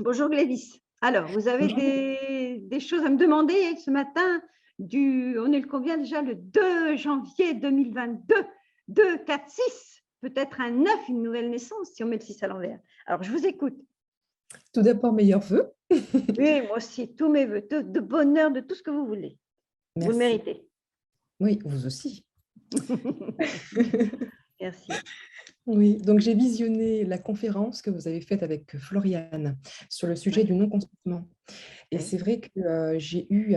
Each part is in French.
Bonjour Glévis. Alors, vous avez Bonjour. des choses à me demander ce matin on est le combien déjà? Le 2 janvier 2022, 2, 4, 6, peut-être un 9, une nouvelle naissance si on met le 6 à l'envers. Alors, je vous écoute. Tout d'abord, meilleurs vœux. Oui, moi aussi, tous mes voeux, de bonheur, de tout ce que vous voulez. Vous le Merci. méritez. Oui, vous aussi. Merci. Oui, donc j'ai visionné la conférence que vous avez faite avec Floriane sur le sujet Oui, du non-consentement. Et oui, c'est vrai que j'ai eu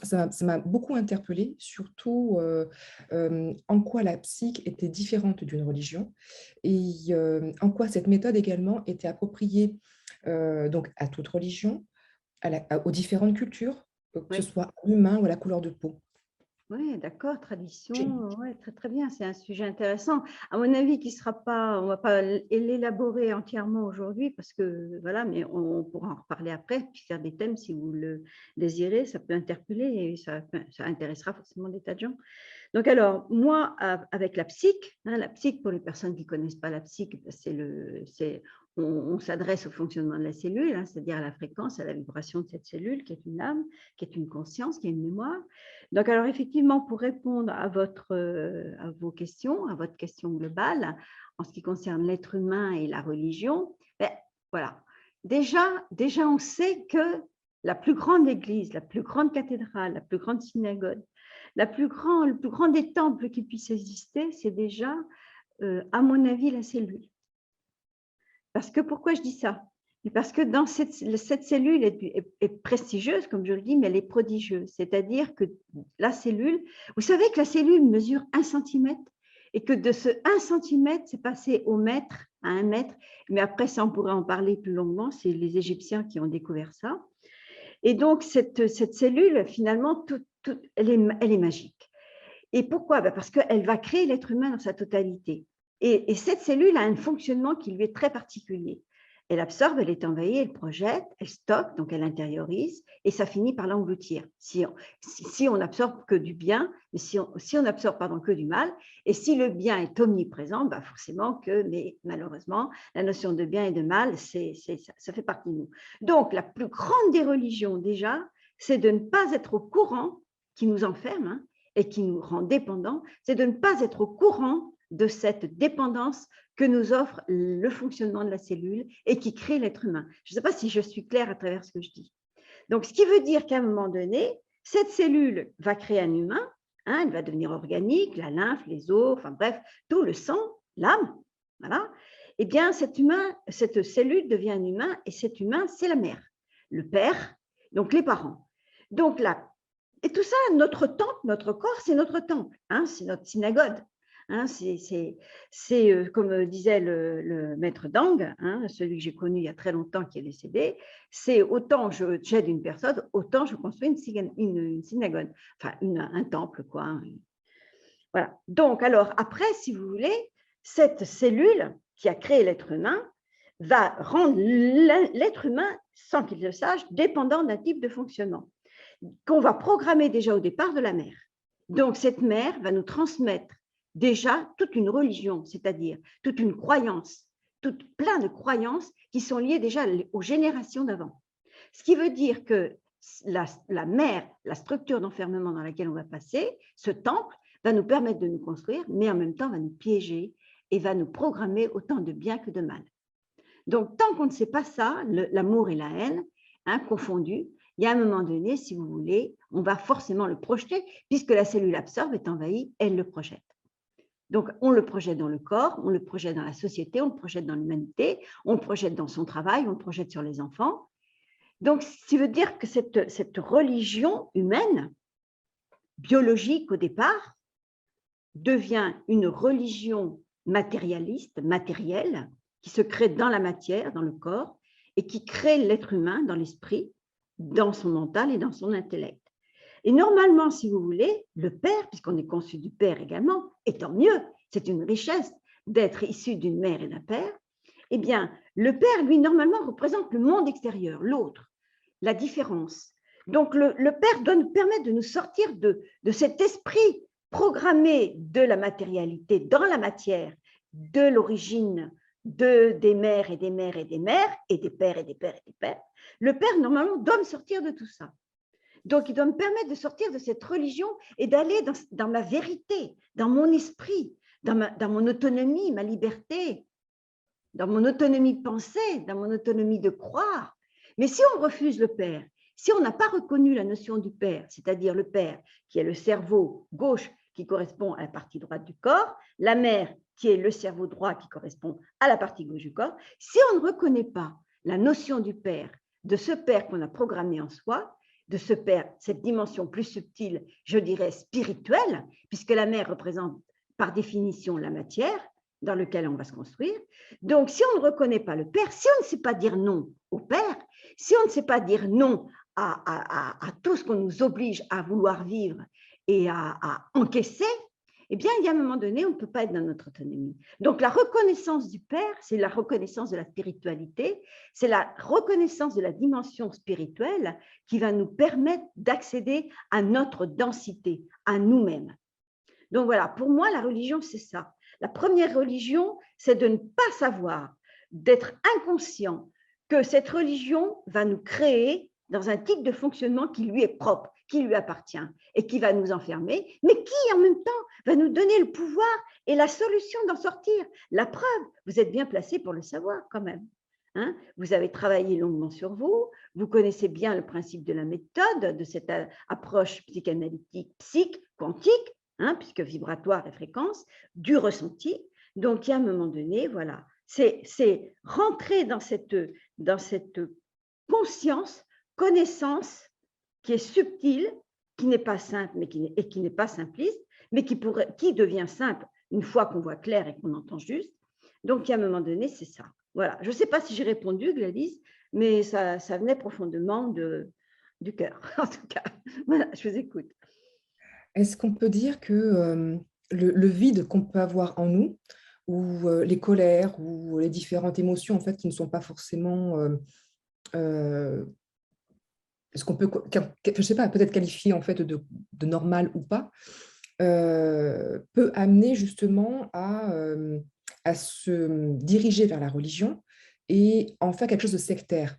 ça m'a beaucoup interpellée, surtout en quoi la psych était différente d'une religion et en quoi cette méthode également était appropriée donc à toute religion, aux différentes cultures, que ce oui. soit à l'humain ou à la couleur de peau. Oui, d'accord, J'ai- tradition, ouais, très très bien, c'est un sujet intéressant. À mon avis, qui sera pas, on va pas l'élaborer entièrement aujourd'hui parce que voilà, mais on pourra en reparler après, puis faire des thèmes si vous le désirez, ça peut interpeller et ça intéressera forcément des tas de gens. Donc alors, moi, avec la psych, hein, la psych, pour les personnes qui ne connaissent pas la psych, ben, on s'adresse au fonctionnement de la cellule, hein, c'est-à-dire à la fréquence, à la vibration de cette cellule qui est une âme, qui est une conscience, qui est une mémoire. Donc alors effectivement, pour répondre à vos questions, à votre question globale, en ce qui concerne l'être humain et la religion, ben, voilà. Déjà, on sait que la plus grande église, la plus grande cathédrale, la plus grande synagogue, le plus grand des temples qui puisse exister, c'est déjà, à mon avis, la cellule. Parce que pourquoi je dis ça? Parce que dans cette cellule est prestigieuse, comme je le dis, mais elle est prodigieuse. C'est-à-dire que la cellule, vous savez que la cellule mesure 1 centimètre et que de ce 1 centimètre, c'est passé au mètre, à 1 mètre. Mais après, ça, on pourrait en parler plus longuement. C'est les Égyptiens qui ont découvert ça. Et donc, cette cellule, finalement, elle est magique. Et pourquoi? Parce qu'elle va créer l'être humain dans sa totalité. Et cette cellule a un fonctionnement qui lui est très particulier. Elle absorbe, elle est envahie, elle projette, elle stocke, donc elle intériorise, et ça finit par l'engloutir. Si on absorbe que du bien, mais si on absorbe que du mal, et si le bien est omniprésent, forcément mais malheureusement, la notion de bien et de mal, ça fait partie de nous. Donc, la plus grande des religions, déjà, c'est de ne pas être au courant qui nous enferme, hein, et qui nous rend dépendants, c'est de ne pas être au courant de cette dépendance que nous offre le fonctionnement de la cellule et qui crée l'être humain. Je ne sais pas si je suis claire à travers ce que je dis. Donc, ce qui veut dire qu'à un moment donné, cette cellule va créer un humain, hein, elle va devenir organique, la lymphe, les os, enfin bref, tout le sang, l'âme, voilà. Eh bien, cette cellule devient un humain et cet humain, c'est la mère, le père, donc les parents. Donc, et tout ça, notre temple, notre corps, c'est notre temple, hein, c'est notre synagogue. Hein, comme disait le maître Dang, hein, celui que j'ai connu il y a très longtemps qui est décédé, c'est autant j'aide une personne, autant je construis une synagogue, enfin un temple, quoi. Hein. Voilà. Donc, alors, après, si vous voulez, cette cellule qui a créé l'être humain va rendre l'être humain, sans qu'il le sache, dépendant d'un type de fonctionnement qu'on va programmer déjà au départ de la mère. Donc, cette mère va nous transmettre déjà toute une religion, c'est-à-dire toute une croyance, plein de croyances qui sont liées déjà aux générations d'avant. Ce qui veut dire que la mère, la structure d'enfermement dans laquelle on va passer, ce temple, va nous permettre de nous construire, mais en même temps va nous piéger et va nous programmer autant de bien que de mal. Donc, tant qu'on ne sait pas ça, l'amour et la haine, hein, confondus, il y a un moment donné, si vous voulez, on va forcément le projeter, puisque la cellule absorbe, est envahie, elle le projette. Donc, on le projette dans le corps, on le projette dans la société, on le projette dans l'humanité, on le projette dans son travail, on le projette sur les enfants. Donc, ce qui veut dire que cette religion humaine, biologique au départ, devient une religion matérialiste, matérielle, qui se crée dans la matière, dans le corps, et qui crée l'être humain dans l'esprit, dans son mental et dans son intellect. Et normalement, si vous voulez, le Père, puisqu'on est conçu du Père également, et tant mieux, c'est une richesse d'être issu d'une mère et d'un père, eh bien, le Père, lui, normalement, représente le monde extérieur, l'autre, la différence. Donc, le Père doit nous permettre de nous sortir de cet esprit programmé de la matérialité dans la matière, de l'origine des mères et des mères et des mères, et des pères et des pères et des pères, le père, normalement, doit me sortir de tout ça. Donc, il doit me permettre de sortir de cette religion et d'aller dans ma vérité, dans mon esprit, dans mon autonomie, ma liberté, dans mon autonomie de penser, dans mon autonomie de croire. Mais si on refuse le Père, si on n'a pas reconnu la notion du Père, c'est-à-dire le Père qui est le cerveau gauche qui correspond à la partie droite du corps, la mère qui est le cerveau droit qui correspond à la partie gauche du corps, si on ne reconnaît pas la notion du Père, de ce Père qu'on a programmé en soi, de ce Père, cette dimension plus subtile, je dirais spirituelle, puisque la mère représente par définition la matière dans laquelle on va se construire. Donc, si on ne reconnaît pas le Père, si on ne sait pas dire non au Père, si on ne sait pas dire non à tout ce qu'on nous oblige à vouloir vivre et à encaisser, eh bien, il y a un moment donné, on ne peut pas être dans notre autonomie. Donc, la reconnaissance du Père, c'est la reconnaissance de la spiritualité, c'est la reconnaissance de la dimension spirituelle qui va nous permettre d'accéder à notre densité, à nous-mêmes. Donc, voilà, pour moi, la religion, c'est ça. La première religion, c'est de ne pas savoir, d'être inconscient que cette religion va nous créer dans un type de fonctionnement qui lui est propre, qui lui appartient et qui va nous enfermer, mais qui en même temps va nous donner le pouvoir et la solution d'en sortir. La preuve, vous êtes bien placé pour le savoir quand même. Hein, vous avez travaillé longuement sur vous, vous connaissez bien le principe de la méthode, de cette approche psychanalytique, quantique, hein, puisque vibratoire et fréquence, du ressenti. Donc, il y a un moment donné, voilà, c'est rentrer dans cette conscience, connaissance qui est subtile, qui n'est pas simple mais qui n'est pas simpliste, mais qui devient simple une fois qu'on voit clair et qu'on entend juste. Donc, il y a un moment donné, c'est ça. Voilà. Je ne sais pas si j'ai répondu, Gladys, mais ça venait profondément du cœur. En tout cas, voilà, je vous écoute. Est-ce qu'on peut dire que le vide qu'on peut avoir en nous, ou les colères, ou les différentes émotions en fait, qui ne sont pas forcément, est-ce qu'on peut, je sais pas, peut-être qualifier en fait de normal ou pas, peut amener justement à se diriger vers la religion et en faire quelque chose de sectaire?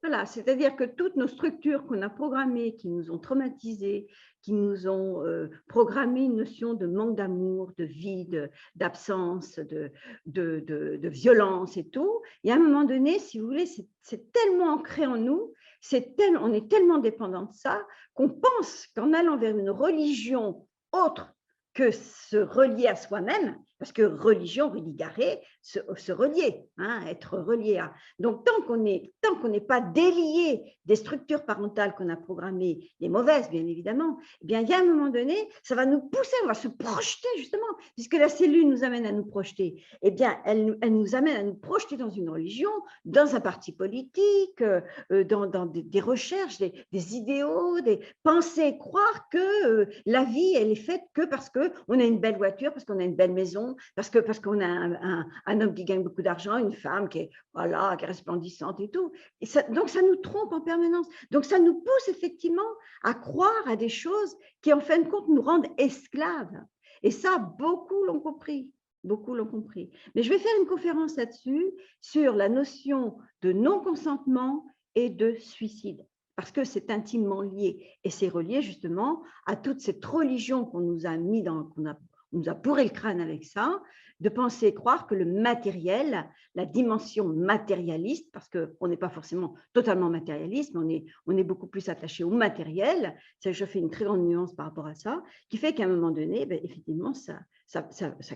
Voilà, c'est-à-dire que toutes nos structures qu'on a programmées, qui nous ont traumatisés, qui nous ont programmé une notion de manque d'amour, de vide, d'absence, de violence et tout, il y a un moment donné, si vous voulez, c'est tellement ancré en nous, on est tellement dépendant de ça, qu'on pense qu'en allant vers une religion autre que se relier à soi-même, parce que religion, religaré, se relier, hein, être relié à. Donc, tant qu'on n'est pas délié des structures parentales qu'on a programmées, les mauvaises, bien évidemment, eh bien, il y a un moment donné, ça va nous pousser, on va se projeter, justement, puisque la cellule nous amène à nous projeter. Eh bien, elle nous amène à nous projeter dans une religion, dans un parti politique, dans des recherches, des idéaux, des pensées, croire que la vie, elle est faite que parce qu'on a une belle voiture, parce qu'on a une belle maison, parce qu'on a un homme qui gagne beaucoup d'argent, une femme qui est, voilà, qui est resplendissante et tout. Et donc, ça nous trompe en permanence. Donc, ça nous pousse effectivement à croire à des choses qui, en fin de compte, nous rendent esclaves. Et ça, beaucoup l'ont compris. Beaucoup l'ont compris. Mais je vais faire une conférence là-dessus, sur la notion de non-consentement et de suicide, parce que c'est intimement lié. Et c'est relié justement à toute cette religion qu'on nous a mis on nous a bourré le crâne avec ça, de penser et croire que le matériel, la dimension matérialiste, parce qu'on n'est pas forcément totalement matérialiste, mais on est beaucoup plus attaché au matériel, je fais une très grande nuance par rapport à ça, qui fait qu'à un moment donné, ben, effectivement, ça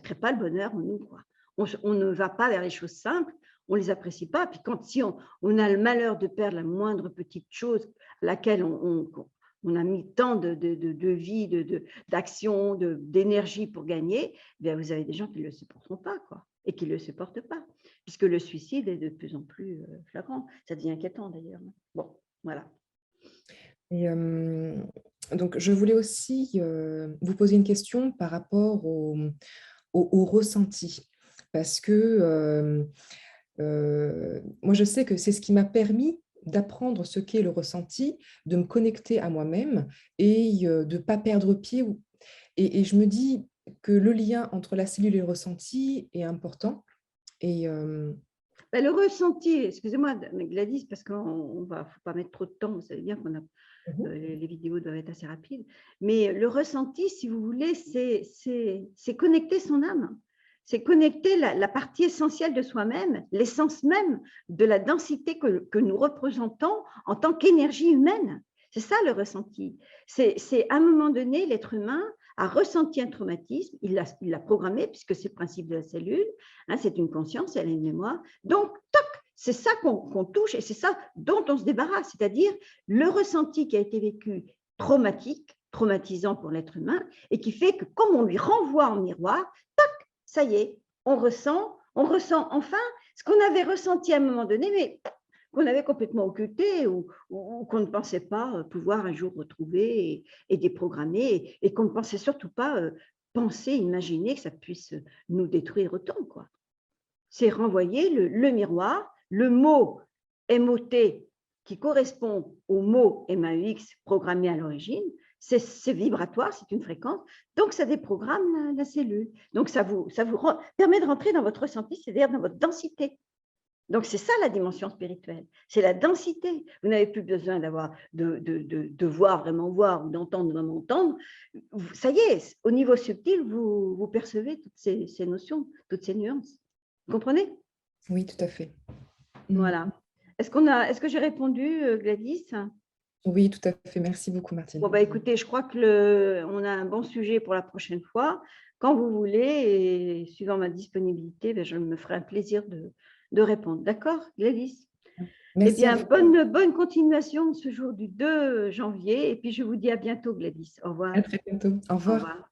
crée pas le bonheur en nous, quoi. On ne va pas vers les choses simples, on ne les apprécie pas. Puis si on a le malheur de perdre la moindre petite chose à laquelle on a mis tant de vie, d'action, d'énergie pour gagner, bien vous avez des gens qui ne le supporteront pas, quoi, et qui ne le supportent pas, puisque le suicide est de plus en plus flagrant. Ça devient inquiétant d'ailleurs. Bon, voilà. Et donc, je voulais aussi vous poser une question par rapport au ressenti, parce que moi, je sais que c'est ce qui m'a permis d'apprendre ce qu'est le ressenti, de me connecter à moi-même et de ne pas perdre pied. Et je me dis que le lien entre la cellule et le ressenti est important. Et Ben, le ressenti, excusez-moi Gladys, parce qu'on va, faut pas mettre trop de temps, vous savez bien qu'on a mmh les vidéos doivent être assez rapides, mais le ressenti, si vous voulez, c'est connecter son âme, c'est connecter la partie essentielle de soi-même, l'essence même de la densité que nous représentons en tant qu'énergie humaine. C'est ça le ressenti. C'est à un moment donné, l'être humain a ressenti un traumatisme, il l'a programmé, puisque c'est le principe de la cellule, hein, c'est une conscience, elle a une mémoire. Donc, toc, c'est ça qu'on touche et c'est ça dont on se débarrasse, c'est-à-dire le ressenti qui a été vécu traumatique, traumatisant pour l'être humain, et qui fait que comme on lui renvoie en miroir, tac, ça y est, on ressent enfin ce qu'on avait ressenti à un moment donné, mais qu'on avait complètement occulté ou qu'on ne pensait pas pouvoir un jour retrouver et déprogrammer, et qu'on ne pensait surtout pas penser, imaginer que ça puisse nous détruire autant, quoi. C'est renvoyer le miroir, le mot MOT qui correspond au mot MAUX programmé à l'origine, c'est vibratoire, c'est une fréquence, donc ça déprogramme la cellule. Donc ça vous permet de rentrer dans votre ressenti, c'est-à-dire dans votre densité. Donc c'est ça la dimension spirituelle, c'est la densité. Vous n'avez plus besoin de voir, vraiment voir, ou d'entendre, vraiment entendre. Ça y est, au niveau subtil, vous percevez toutes ces notions, toutes ces nuances. Vous comprenez? oui, tout à fait. Mmh. Voilà. Est-ce que j'ai répondu, Gladys? Oui, tout à fait. Merci beaucoup, Martine. Bon, bah, écoutez, je crois que on a un bon sujet pour la prochaine fois. Quand vous voulez, et suivant ma disponibilité, ben, je me ferai un plaisir de répondre. D'accord, Gladys? Eh Merci à bien, vous. bonne continuation ce jour du 2 janvier. Et puis, je vous dis à bientôt, Gladys. Au revoir. À très bientôt. Au Au revoir. revoir.